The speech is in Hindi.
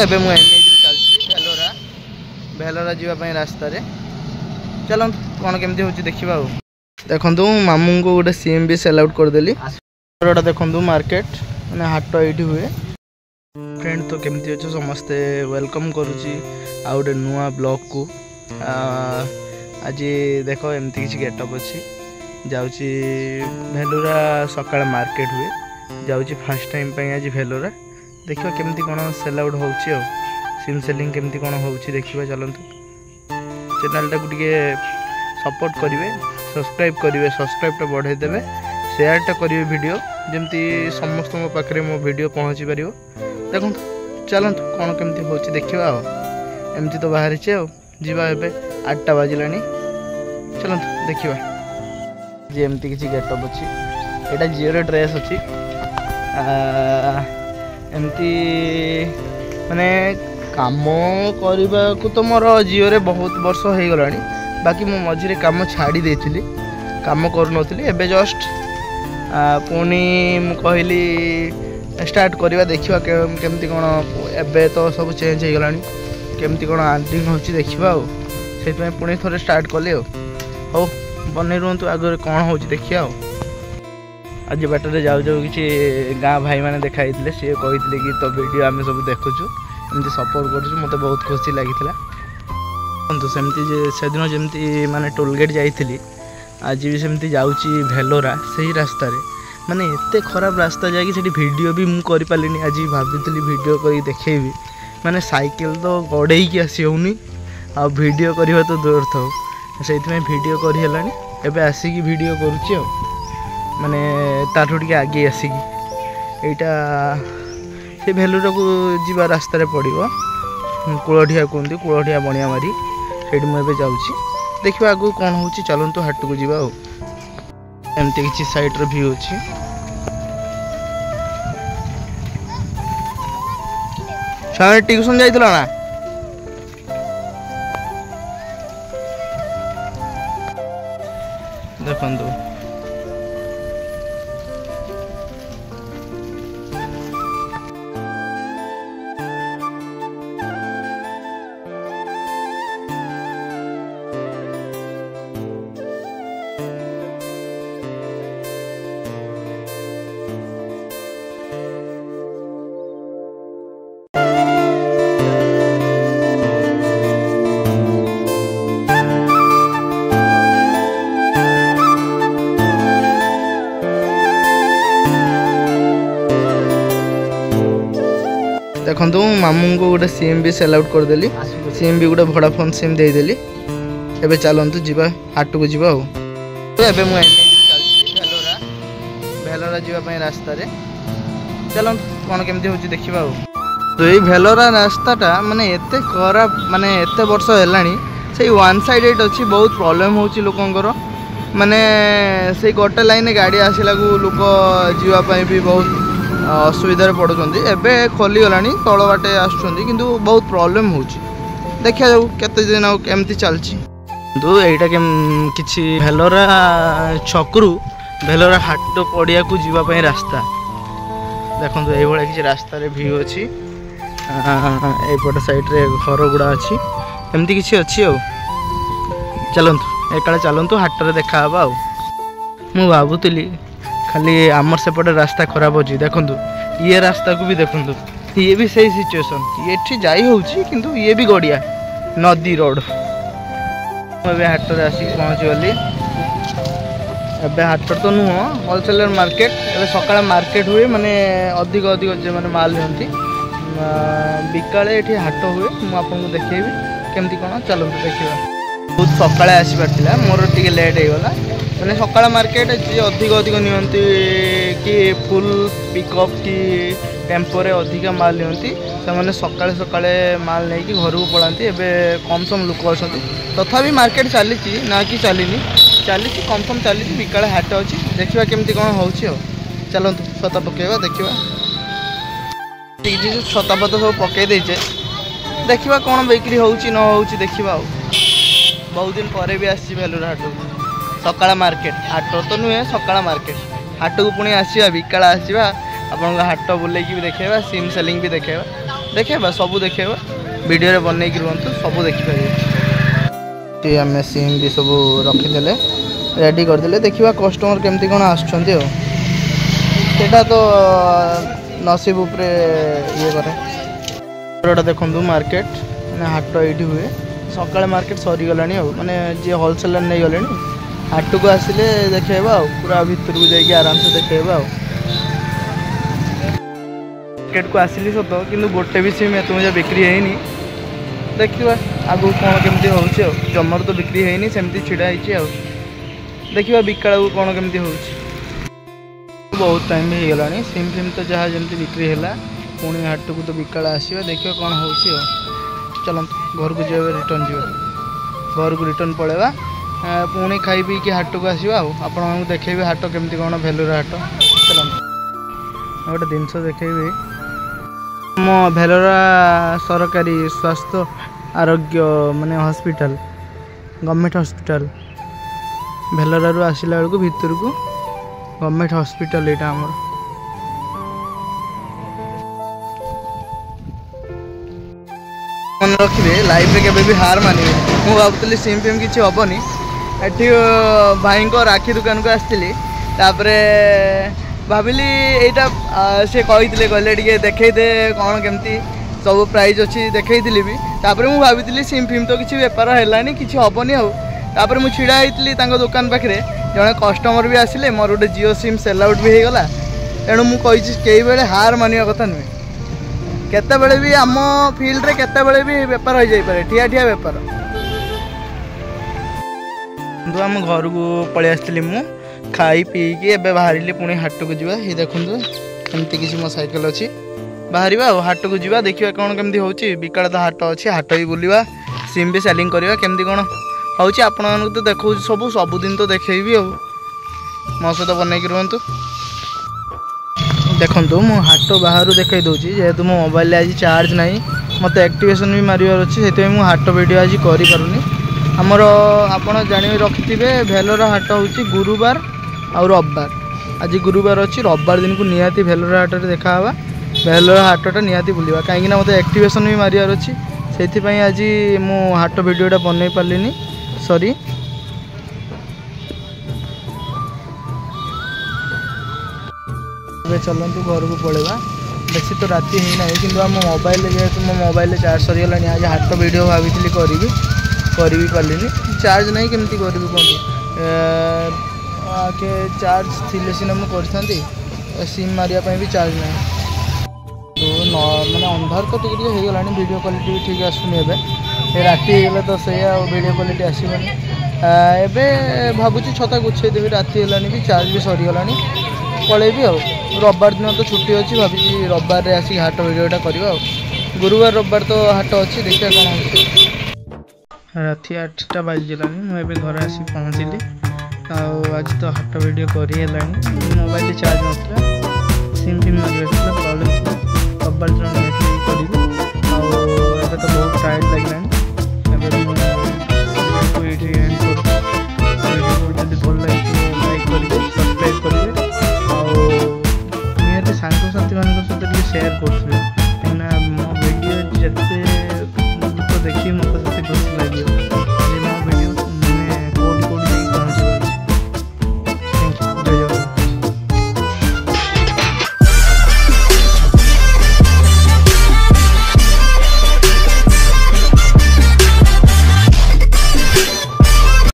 ଏବେ ମୁଁ ଏନ୍ଏଚରେ ଚାଲିଛି ଭେଲୋରା ଭେଲୋରା ଯିବା ପାଇଁ ରାସ୍ତାରେ। ଚାଲନ୍ତୁ କ'ଣ କେମିତି ହେଉଛି ଦେଖିବା। ଆଉ ଦେଖନ୍ତୁ ମାମୁଙ୍କୁ ଗୋଟେ ସିଏମ୍ବି ସେଲ୍ ଆଉଟ୍ କରିଦେଲି। ଏଇଟା ଦେଖନ୍ତୁ ମାର୍କେଟ ମାନେ ହାଟ ଏଇଠି ହୁଏ। फ्रेंड तो केमती अच्छे समस्ते वेलकम करुच्ची आ गए नुआ ब्लॉग को। आज देख एमती किसी गेटअप अच्छी जाऊँगी भेलोरा सकाळ मार्केट हुए जाऊँगी फास्ट टाइम आज भेलोरा देखा केमती कौन सेल आउट हो सिम सेलिंग केमती कौन हो देखा। चलतु चैनल टाक सपोर्ट करेंगे सब्सक्राइब करेंगे सब्सक्राइबटा बढ़ाई देवे शेयरटा करेंगे वीडियो जमती समस्त पाखे मो वीडियो पहुँची पार। देखो चलतु कौन केमती हो देखा। एमती तो बाहरी जीवा ए 8टा बाजिला। चलतु देखा जी एमती किसी गेटअप अच्छी यहाँ झीर ड्रेस अच्छी एमती माने काम करने को तो मोर झील बहुत वर्ष हो गला। बाकी मो मझे काम छाड़ी देती काम करूँ एबे जस्ट पुणी मु कहली स्टार्ट करवा देखा केमती कौन एबे तो सब चेंज हो गला केमती कौन आर्निंग हो देखा। से पुणी थोड़े स्टार्ट कली हो बन रुहतु आगे कौन हो देखिए। आज बाटर जाऊ जाऊ किसी गाँ भाई मैंने देखाई सी कहते कि तो वीडियो आम सब देखुचु एमती सपोर्ट कर मत बहुत खुशी लगी। सेमती से दिन जमती माने टोलगेट जाइली आज भी सेमती जाऊँगी भेलोरा से ही रास्ता माने एते खराब रास्ता जाकि वीडियो भी मुझे कर पारे। आज भाभी वीडियो कर देखेबी माने साइकिल तो गड़े आसी होनी आ वीडियो करवा तो दूर था से वीडियो करला एबे आसिकी वीडियो करुच्ची माने ताठू टिके आगे आसिकी एटा से भेलोरा को जीवा रास्ता पड़ो कूलढिया कहते कूलढिया बणिया मारी से मुझे जाऊँगी देखा आगू कौन हो। चलतु हाट को जीवा एमती किसी साइड व्यू अच्छी छुआ ट्यूशन जाइला ना देखु देखु मामू को गोटे सिम भी सेल आउट करदेली सिम भी गोटे वोडाफोन सिम देदेली। एबे चलतु जीवा हाट को जीवा। एबे मु चलछि भेलोरा भेलोरा जीवा रास्ता रे। चलतु कौन केमती हो देखा। तो ये भेलोरा रास्ताटा माने एते खराब माने एते वर्ष हेलानी से वन साइडेड अच्छी बहुत प्रॉब्लम होची लोकंकर माने से गोटे लाइन गाड़ी आसला को लोक जीवाई भी बहुत असुविधा पड़ुंट। एबे खोली गला तल बाटे आसुँच किंतु बहुत प्रॉब्लम हो देखा जाऊ केते दिन आमती चलती। तो यहीटा किसी भेलोरा छकरू भेलोरा हाट पड़िया को जीवाई रास्ता देखो ये किसी रास्तार व्यू अच्छी एपट साइड रे घर गुड़ा अच्छी एमती किसी अच्छी। चलतु एका चलतु हाट रे देखा आ मु भावुली खाली आमर सेपटे रास्ता खराब हो देखु ये रास्ता को भी देखु ये भी सही सिचुएसन ये जाई होउची किंतु ये भी गड़िया नदी रोड। मैं हाट रे आसी पहुँच गली एबे हाट तो नुह होलसेलर मार्केट एबे सकाळ मार्केट हुए माने अधिक अधिक जे माने माल नियंती बिकाले एठी हाट हुए मु आपन को देखेबी केमती कोन। चलतु देखिबा बहुत सकाळे आसी पारथिला मोर टिके लेट हो गला मैंने सकाळ मार्केट जी अधिक अधिक नियंती कि फुल पिकअप कि टेम्पोरे अधिक माल नियंती से मैंने सकाळे सकाळे माल नहीं कि घर को पलांती। एबे कम सम लोक अच्छा तथापि मार्केट चली ना कि चलीनी चली कम सम चली बिकाले हाट अच्छी देखा केमती कौन हो। चलतु छता पकेवा देखा छता पता सब पकई देचे देखा कौन बिक्री हो देखा। बहुत दिन पर भी आसी भेलोरा हाट सकाळ मार्केट हाट तो नुहे सकाळ मार्केट हाट को पुणी आसवा बिकाला आसवा आपन हाट बुले भी देखेबा सिम सेलिंग भी देखेबा। देखेबा सब देखेबा वीडियो रे बनैक रुहतु सब देखिपारे आम सिम भी सब रखीदे रेडी करदे देखा कस्टमर केमती कौन आसटा तो नसीब उपरे ये करे देखु मार्केट मैंने हाट ये हुए सकाଳେ मार्केट सरीगला माने जी होलसेलर नहीं गले हाट को आसिले देखेबा पूरा भीतर को जाइए आराम से देखेबा मार्केट को आसिली सत कि गोटे भी सिम एत मुझे बिक्री है देखा आगु कौन केमती हो जमर तो बिक्री है सेमती छिड़ा देखा बिकाड़ा को कौन केमती हो बहुत टाइम भी हो गला सिम फिम तो जहाँ जमी बिक्री है पुणी हाट को तो बिकाड़ा आसवा देखिए कौन हो चलते घर को जाए रिटर्न जी घर को रिटर्न पड़ेगा पुणी खाई पी कि हाट को आसवा आपण देखेबी हाट केमती कौन भेलुर हाट चलते गोटे जिनस देखेबी मो भेलोरा सरकारी स्वास्थ्य आरोग्य माने हॉस्पिटल गवर्नमेंट हॉस्पिटल भेलोरा आसला बेलू भितर को गवर्नमेंट हॉस्पिटल यहाँ आमर मन रखिए लाइफ में केवे भी हार मानिबे मु भावुली सिम फिम किसी हेनी एटी भाई को राखी दुकान को आसती भाविली यहाँ सी कहते कहले देखते कौन केमती सब प्राइज अच्छी देखी भी तापर मुझे भाभी सिम फिम तो किसी बेपार है कि हेनी आपर मुझे छिड़ा होती दुकान पाखे जड़े कस्टमर भी आसिले मोर गोटे जियो सिम सेल आउट भी होगला तेणु मुझे कई बेले हार मानिया कथा नुहे केते बेले भी आम फील्ड रे केते बेले भी बेपार हो जाई पारे ठिया ठिया बेपार आम घर को पलि आसती मु खाई पीकी एबे बाहर पुणी हाट को जावा ये देखु एमती किसी मो साइकेल अच्छी बाहर हाट को जावा देखा कौन केमती हो बिकाड़ा तो हाट अच्छी हाट भी बुलवा सिम भी सेलिंग करवा केमती कौन हो तो देखो सबुदिन तो देखेबी मो सहित बनैक रुहतु देखु मु हाट बाहर देखई दूसरी जेहेतु मो मोबाइल आज चार्ज ना मत एक्टिवेशन भी मारिवार अच्छी से मुझे हाट वीडियो आज करूनी आमर आपड़ जान रखिथे भेलोरा हाट हूँ गुरुवार और रविवार आज गुरुवार अच्छी रविवार दिन को निहाती भेलोरा हाट देखा भेलोरा हाटा निहाती बुलवा कहीं मत एक्टिवेशन भी मारिवार अच्छी से आज मु हाट वीडियोटा बनई पार्ली सॉरी चलतु घर को पड़ेगा बेसी तो राति ही ना कि मोबाइल जेहतु मो मोबाइल चार्ज सरीगला आज हाट वीडियो भावी करी पार्ली चार्ज नहीं केमती करी कहूँ आगे चार्ज थी सीना मुझे सिम मारिया भी चार्ज ना तो मैंने अंधार तो टी होगा वीडियो क्वालिटी भी ठीक आसुनी राति होगा तो सही वीडियो क्वालिटी आसबनी एबे भावुँ छता गुछे देवी राति है भी चार्ज भी सरीगला पलैबी रविवार दिन तो छुट्टी अच्छी भावी रविवार आसिक हाट वीडियोटा करवा गुरुवार रविवार तो हाट अच्छी देखिए कौन राति 8टा बाजिला मुझे घर आसी पहुँचली आज तो हाट वीडियो करी मोबाइल चार्ज ना सिम फिम मारे प्रॉब्लम रविवार दिन कर